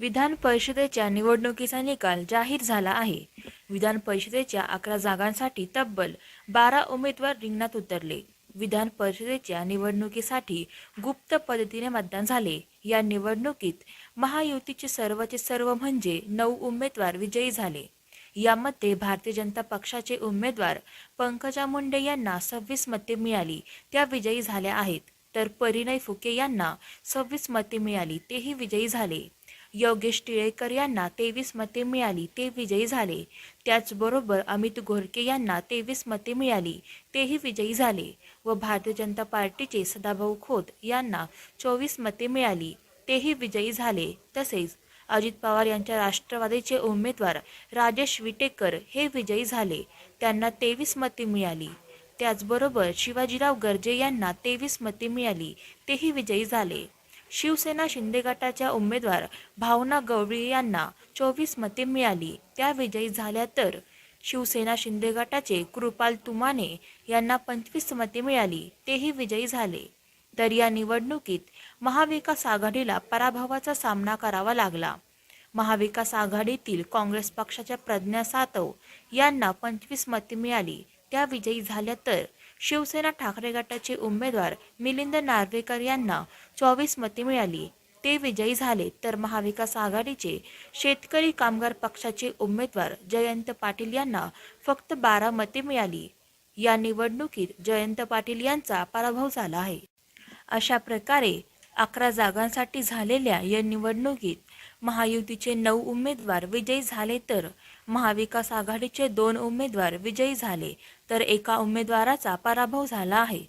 विधान परिषदेच्या निवडणुकीचा निकाल जाहीर झाला आहे. विधान परिषदेच्या 11 जागांसाठी तब्बल 12 उमेदवार रिंगणात उतरले. विधान परिषदेच्या निवडणुकीसाठी गुप्त पद्धतीने मतदान झाले. या निवडणुकीत महायुतीचे सर्वचे सर्व म्हणजे 9 उमेदवार विजयी झाले. यामध्ये भारतीय जनता पक्षाचे उमेदवार पंकजा मुंडे यांना 26 मते मिळाली, त्या विजयी झाल्या आहेत. तर परिणय फुके यांना 26 मते मिळाली, तेही विजयी झाले. योगेश टिळेकर यांना 23 मते मिळाली, ते विजयी झाले. त्याचबरोबर अमित घोरके यांना 23 मते मिळाली, तेही विजयी झाले. व भारतीय जनता पार्टीचे सदाभाऊ खोत यांना 24 मते मिळाली, तेही विजयी झाले. तसेच अजित पवार यांच्या राष्ट्रवादीचे उमेदवार राजेश विटेकर हे विजयी झाले, त्यांना 23 मते मिळाली. त्याचबरोबर शिवाजीराव गर्जे यांना 23 मते मिळाली, तेही विजयी झाले. शिवसेना शिंदे गटाच्या उमेदवार भावना गवळी यांना 24 मते मिळाली, त्या विजयी झाल्या. तर शिवसेना शिंदे गटाचे कृपाल तुमाने यांना 25 मते मिळाली, तेही विजयी झाले. तर या निवडणुकीत महाविकास आघाडीला पराभवाचा सामना करावा लागला. महाविकास आघाडीतील काँग्रेस पक्षाच्या प्रज्ञा सातव यांना 25 मते मिळाली, त्या विजयी झाल्या. तर शिवसेना ठाकरे गटाचे उमेदवार मिलिंद नार्वेकर यांना 24 मते मिळाली, ते विजयी झाले. तर महाविकास आघाडीचे शेतकरी कामगार पक्षाचे उमेदवार जयंत पाटील यांना फक्त 12 मते मिळाली. या निवडणुकीत जयंत पाटील यांचा पराभव झाला आहे. अशा प्रकारे 11 जागांसाठी झालेल्या या निवडणुकीत महायुतीचे 9 उमेदवार विजयी झाले, तर महाविकास आघाडीचे 2 उमेदवार विजयी झाले, तर एका उमेदवाराचा पराभव झाला आहे.